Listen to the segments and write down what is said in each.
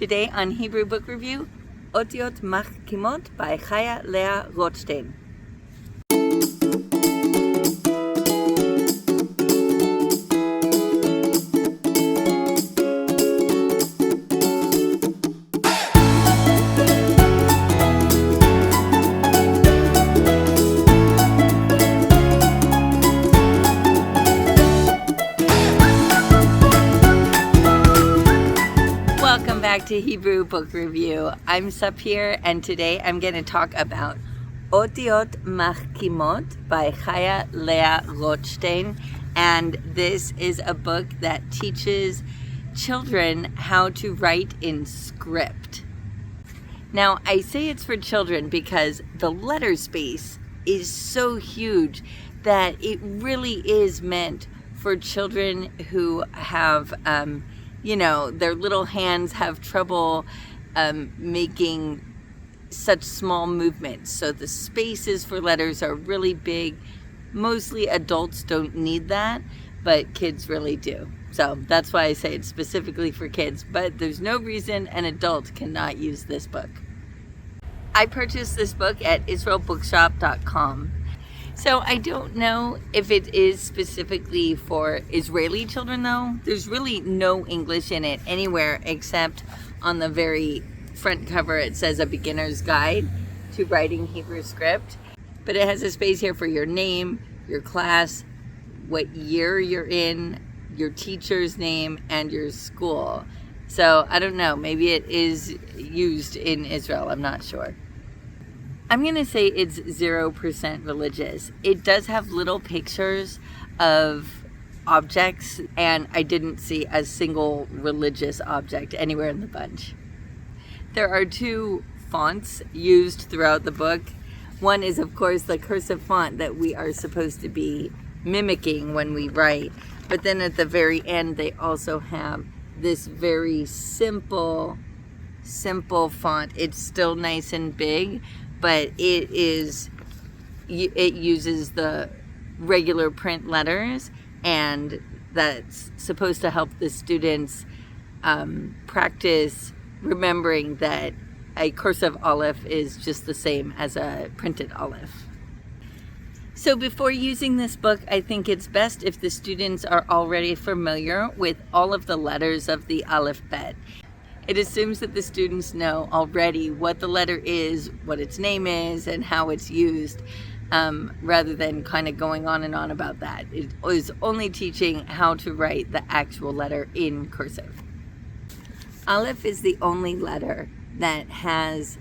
Today on Hebrew Book Review, Otiot Machkimot by Chaya Leah Rothstein. Welcome back to Hebrew Book Review. I'm Sapir, and today I'm going to talk about Otiot Machkimot by Chaya Leah Rothstein. And this is a book that teaches children how to write in script. Now, I say it's for children because the letter space is so huge that it really is meant for children who have their little hands have trouble making such small movements. So the spaces for letters are really big. Mostly adults don't need that, but kids really do. So that's why I say it's specifically for kids, but there's no reason an adult cannot use this book. I purchased this book at israelbookshop.com. So I don't know if it is specifically for Israeli children though. There's really no English in it anywhere except on the very front cover it says A Beginner's Guide to Writing Hebrew Script. But it has a space here for your name, your class, what year you're in, your teacher's name, and your school. So I don't know, maybe it is used in Israel, I'm not sure. I'm going to say it's 0% religious. It does have little pictures of objects, and I didn't see a single religious object anywhere in the bunch. There are two fonts used throughout the book. One is, of course, the cursive font that we are supposed to be mimicking when we write. But then at the very end, they also have this very simple font. It's still nice and big, but it uses the regular print letters, and that's supposed to help the students practice remembering that a cursive aleph is just the same as a printed aleph. So before using this book, I think it's best if the students are already familiar with all of the letters of the alphabet. It assumes that the students know already what the letter is, what its name is, and how it's used, rather than kind of going on and on about that. It is only teaching how to write the actual letter in cursive. Aleph is the only letter that has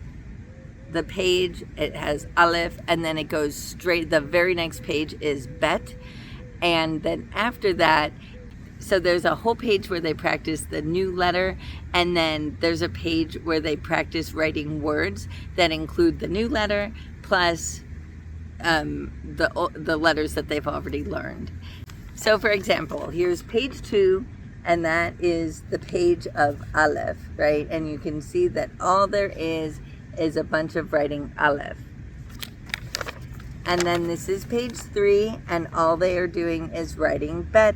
the page. It has Aleph, and then it goes straight. The very next page is Bet, and then after that, so there's a whole page where they practice the new letter, and then there's a page where they practice writing words that include the new letter plus the letters that they've already learned. So for example, here's page 2, and that is the page of Aleph, right? And you can see that all there is a bunch of writing Aleph. And then this is page 3, and all they are doing is writing Bet.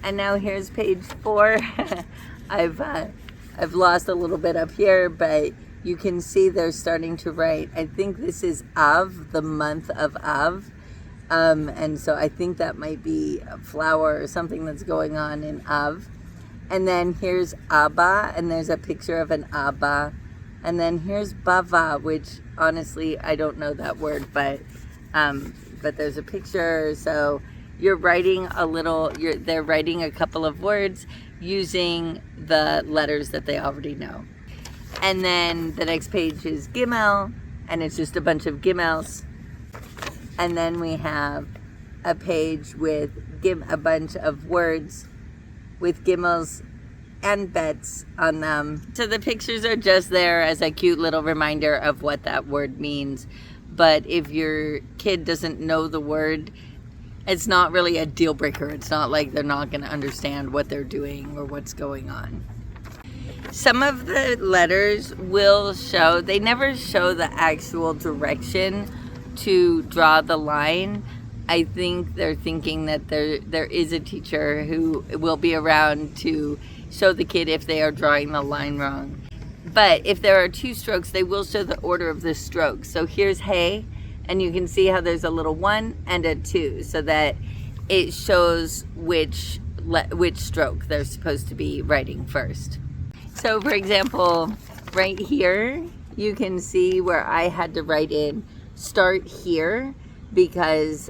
And now here's page 4. I've lost a little bit up here, but you can see they're starting to write. I think this is Av, the month of Av. And so I think that might be a flower or something that's going on in Av. And then here's Abba, and there's a picture of an Abba. And then here's Bava, which honestly, I don't know that word, but there's a picture. So you're writing they're writing a couple of words using the letters that they already know. And then the next page is Gimel, and it's just a bunch of Gimels. And then we have a page with a bunch of words with Gimels and Bets on them. So the pictures are just there as a cute little reminder of what that word means. But if your kid doesn't know the word, it's not really a deal breaker. It's not like they're not going to understand what they're doing or what's going on. Some of the letters will show, they never show the actual direction to draw the line. I think they're thinking that there is a teacher who will be around to show the kid if they are drawing the line wrong. But if there are 2 strokes, they will show the order of the strokes. So here's hey, and you can see how there's a little 1 and a 2, so that it shows which stroke they're supposed to be writing first. So for example, right here, you can see where I had to write in start here, because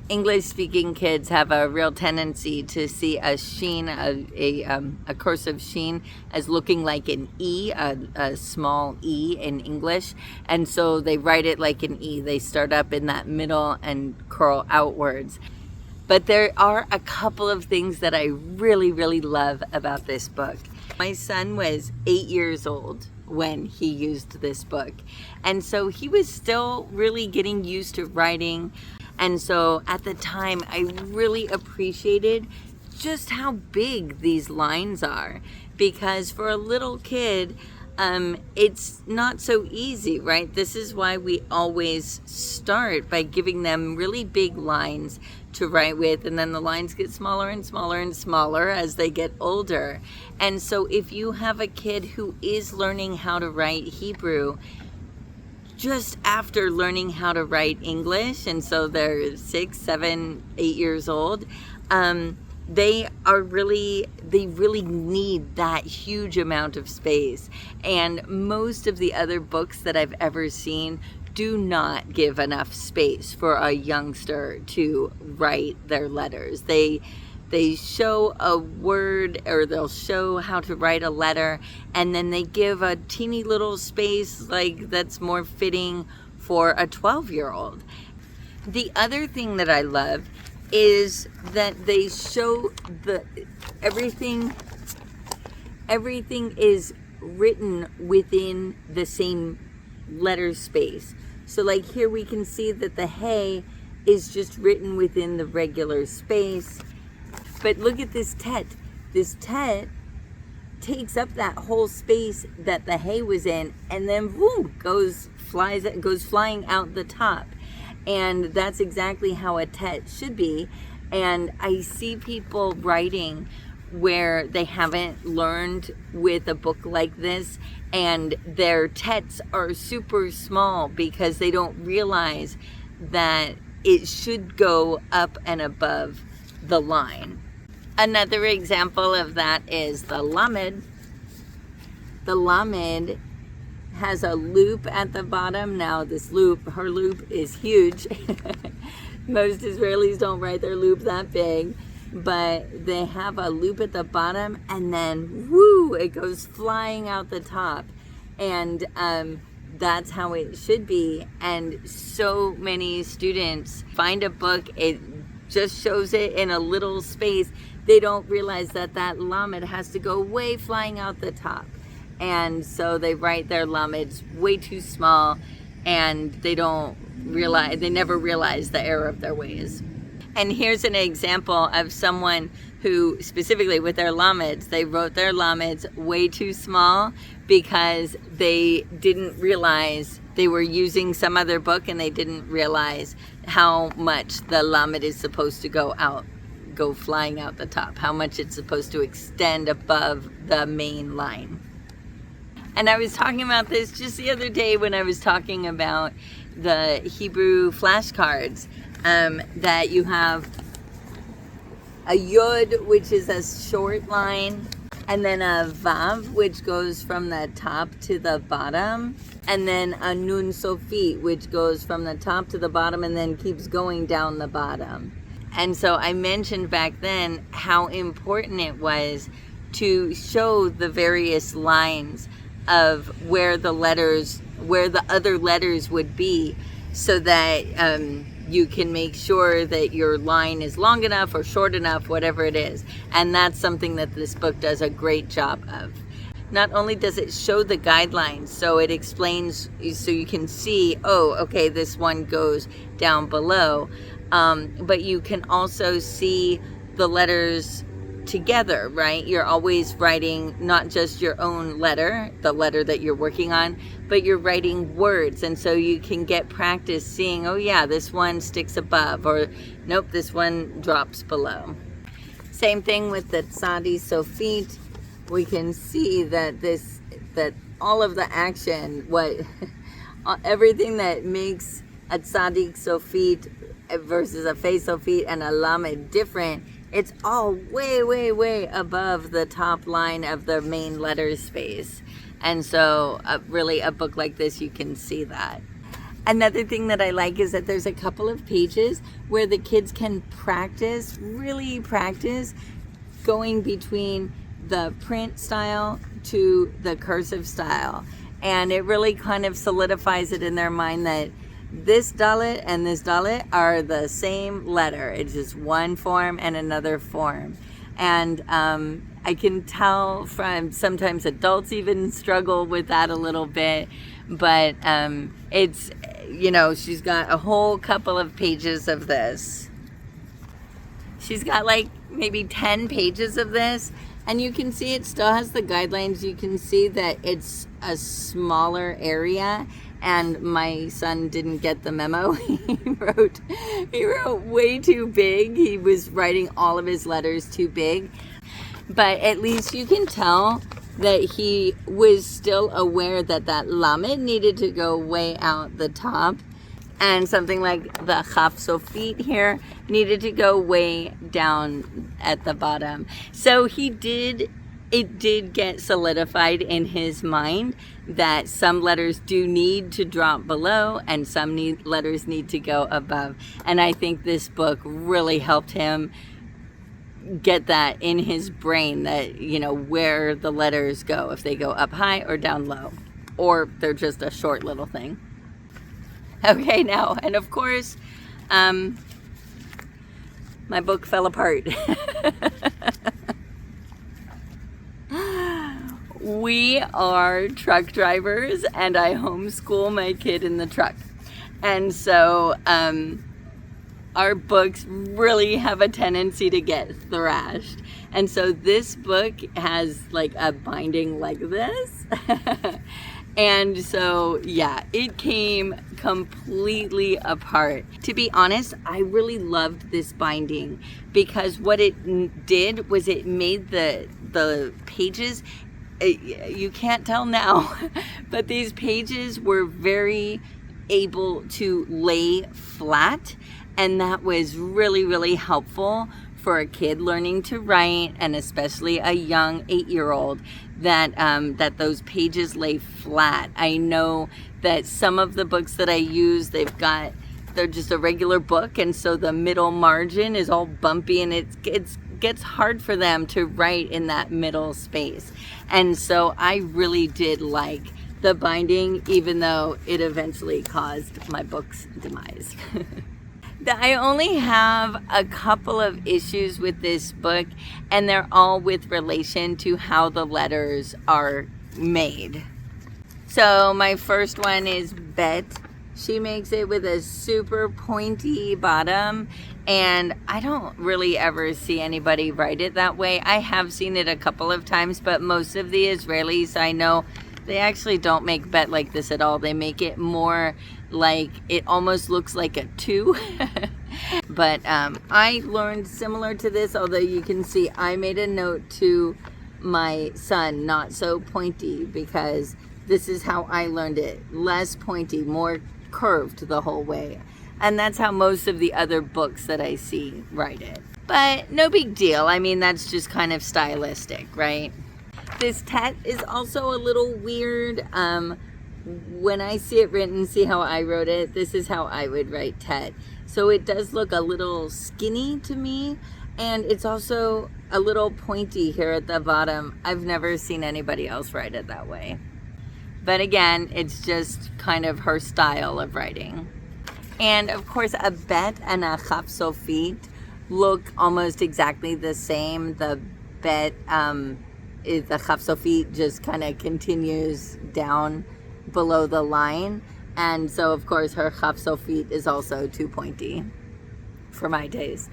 English-speaking kids have a real tendency to see a sheen, a cursive sheen, as looking like an E, a small E in English, and so they write it like an E. They start up in that middle and curl outwards. But there are a couple of things that I really, really love about this book. My son was 8 years old when he used this book, and so he was still really getting used to writing. And so at the time, I really appreciated just how big these lines are, because for a little kid, it's not so easy, right? This is why we always start by giving them really big lines to write with, and then the lines get smaller and smaller and smaller as they get older. And so if you have a kid who is learning how to write Hebrew just after learning how to write English, and so they're 6, 7, 8 years old, they really need that huge amount of space. And most of the other books that I've ever seen do not give enough space for a youngster to write their letters. They show a word, or they'll show how to write a letter, and then they give a teeny little space like that's more fitting for a 12-year-old. The other thing that I love is that they show everything is written within the same letter space. So like here we can see that the hey is just written within the regular space. But look at this tet. This tet takes up that whole space that the hey was in, and then boom, goes flying out the top. And that's exactly how a tet should be. And I see people writing where they haven't learned with a book like this, and their tets are super small because they don't realize that it should go up and above the line. Another example of that is the lamed. The lamed has a loop at the bottom. Now this loop, her loop is huge. Most Israelis don't write their loop that big, but they have a loop at the bottom, and then woo, it goes flying out the top. And that's how it should be. And so many students find a book, it just shows it in a little space. They don't realize that that lamed has to go way flying out the top. And so they write their lameds way too small, and they never realize the error of their ways. And here's an example of someone who specifically with their lameds, they wrote their lameds way too small because they didn't realize they were using some other book, and they didn't realize how much the lamed is supposed to go flying out the top, how much it's supposed to extend above the main line. And I was talking about this just the other day when I was talking about the Hebrew flashcards, that you have a yod, which is a short line, and then a vav, which goes from the top to the bottom, and then a nun sofi, which goes from the top to the bottom and then keeps going down the bottom. And so I mentioned back then how important it was to show the various lines of where the other letters would be, so that you can make sure that your line is long enough or short enough, whatever it is. And that's something that this book does a great job of. Not only does it show the guidelines, so it explains, so you can see, oh, okay, this one goes down below, but you can also see the letters together, right? You're always writing not just your own letter, the letter that you're working on, but you're writing words. And so you can get practice seeing, oh yeah, this one sticks above, or nope, this one drops below. Same thing with the tzadi sofit. we can see that that all of the action, everything that makes a tzaddik sofit versus a fei sofit and a lamed different, it's all way, way, way above the top line of the main letter space. And so really a book like this, you can see that. Another thing that I like is that there's a couple of pages where the kids can practice, really practice, going between the print style to the cursive style. And it really kind of solidifies it in their mind that this dalet and this dalet are the same letter. It's just one form and another form. And I can tell from sometimes adults even struggle with that a little bit, but it's, you know, she's got a whole couple of pages of this. She's got like maybe 10 pages of this, and you can see it still has the guidelines. You can see that it's a smaller area, and my son didn't get the memo. He wrote way too big. He was writing all of his letters too big. But at least you can tell that he was still aware that that lamed needed to go way out the top, and something like the chaf sofit here needed to go way down at the bottom. So it did get solidified in his mind that some letters do need to drop below and some letters need to go above. And I think this book really helped him get that in his brain, that, you know, where the letters go, if they go up high or down low, or they're just a short little thing. Okay, now, and of course, my book fell apart. We are truck drivers, and I homeschool my kid in the truck. And so, our books really have a tendency to get thrashed. And so this book has like a binding like this. And so, yeah, it came completely apart. To be honest, I really loved this binding because what it did was it made the pages, you can't tell now, but these pages were very able to lay flat. And that was really, really helpful for a kid learning to write, and especially a young 8-year-old, that those pages lay flat. I know that some of the books that I use, they're just a regular book, and so the middle margin is all bumpy, and it gets hard for them to write in that middle space. And so I really did like the binding, even though it eventually caused my book's demise. I only have a couple of issues with this book, and they're all with relation to how the letters are made. So my first one is Bet. She makes it with a super pointy bottom, and I don't really ever see anybody write it that way. I have seen it a couple of times, but most of the Israelis I know, they actually don't make Bet like this at all. They make it more like it almost looks like a 2. But I learned similar to this, although you can see I made a note to my son, not so pointy, because this is how I learned it. Less pointy, more curved the whole way. And that's how most of the other books that I see write it. But no big deal. I mean, that's just kind of stylistic, right? This tet is also a little weird. When I see it written, see how I wrote it, this is how I would write tet. So it does look a little skinny to me, and it's also a little pointy here at the bottom. I've never seen anybody else write it that way. But again, it's just kind of her style of writing. And of course, a bet and a chaf sofit look almost exactly the same. The bet is the chaf sofit just kind of continues down below the line, and so of course her chaf sofit is also too pointy for my taste.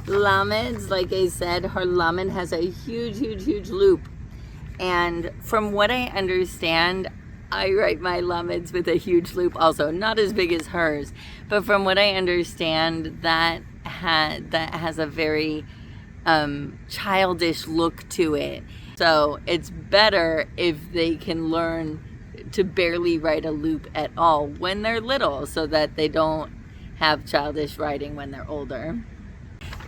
Lameds, like I said, her lamed has a huge loop, and from what I understand, I write my lameds with a huge loop also, not as big as hers, but from what I understand, that has a very childish look to it. So it's better if they can learn to barely write a loop at all when they're little, so that they don't have childish writing when they're older.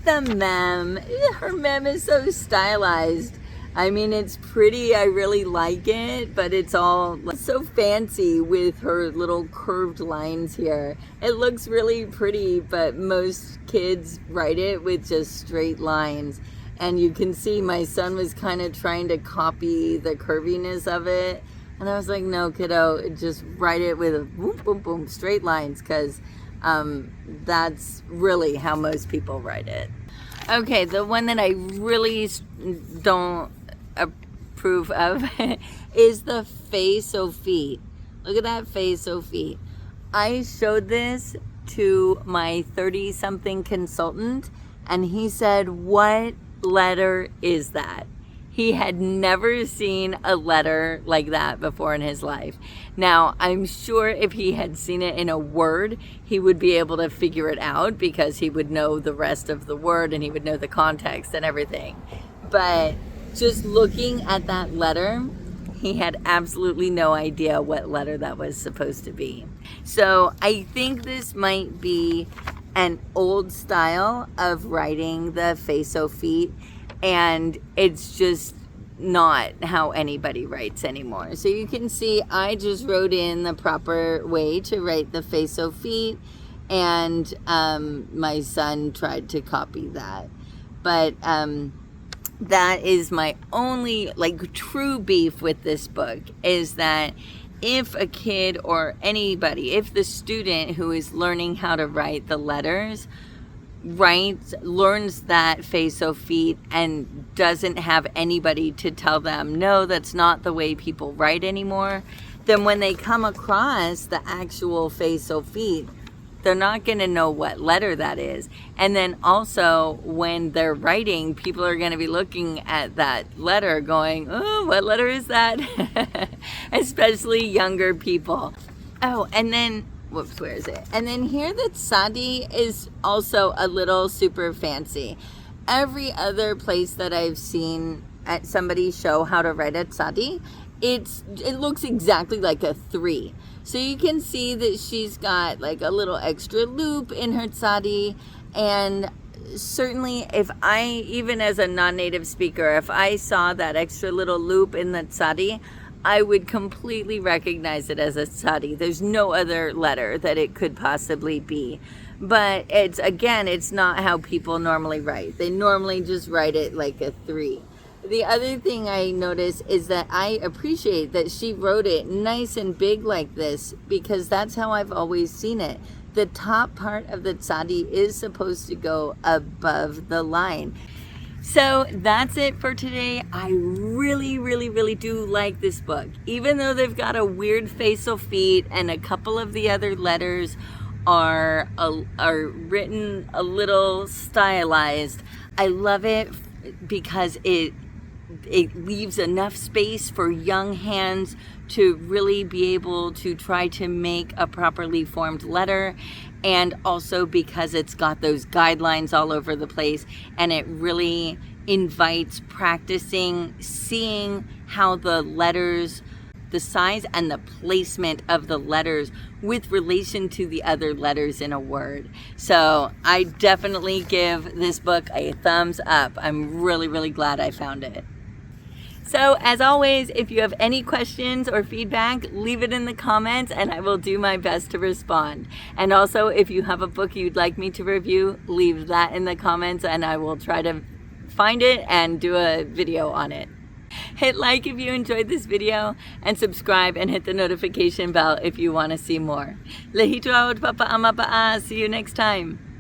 The mem, her mem is so stylized. I mean, it's pretty, I really like it, but it's all so fancy with her little curved lines here. It looks really pretty, but most kids write it with just straight lines. And you can see my son was kind of trying to copy the curviness of it. And I was like, no, kiddo, just write it with a boom, boom, boom, straight lines, because that's really how most people write it. Okay, the one that I really don't approve of is the face-o-feet. Look at that face-o-feet. I showed this to my 30-something consultant, and he said, what letter is that? He had never seen a letter like that before in his life. Now, I'm sure if he had seen it in a word, he would be able to figure it out, because he would know the rest of the word and he would know the context and everything. But just looking at that letter, he had absolutely no idea what letter that was supposed to be. So I think this might be an old style of writing the face-o-feet, and it's just not how anybody writes anymore. So you can see I just wrote in the proper way to write the face-o-feet, and my son tried to copy that. But that is my only true beef with this book, is that if a kid or anybody, if the student who is learning how to write the letters learns that face-o-feet and doesn't have anybody to tell them, no, that's not the way people write anymore, then when they come across the actual face-o-feet, they're not going to know what letter that is. And then also when they're writing, people are going to be looking at that letter going, oh, what letter is that? Especially younger people. Oh, and then whoops, where is it? And then here the tzadi is also a little super fancy. Every other place that I've seen at somebody show how to write a tzadi, it looks exactly like a 3. So you can see that she's got like a little extra loop in her tzadi, and certainly if I, even as a non-native speaker, if I saw that extra little loop in the tzadi, I would completely recognize it as a tzadi. There's no other letter that it could possibly be. But it's not how people normally write. They normally just write it like a 3. The other thing I notice is that I appreciate that she wrote it nice and big like this, because that's how I've always seen it. The top part of the tzadi is supposed to go above the line. So that's it for today. I really, really, really do like this book. Even though they've got a weird face-o-feet and a couple of the other letters are written a little stylized, I love it because it leaves enough space for young hands to really be able to try to make a properly formed letter, and also because it's got those guidelines all over the place, and it really invites practicing, seeing how the letters, the size and the placement of the letters with relation to the other letters in a word. So I definitely give this book a thumbs up. I'm really, really glad I found it. So as always, if you have any questions or feedback, leave it in the comments and I will do my best to respond. And also, if you have a book you'd like me to review, leave that in the comments and I will try to find it and do a video on it. Hit like if you enjoyed this video, and subscribe and hit the notification bell if you want to see more. Lehitraot, Papa Ama Ba'a. See you next time.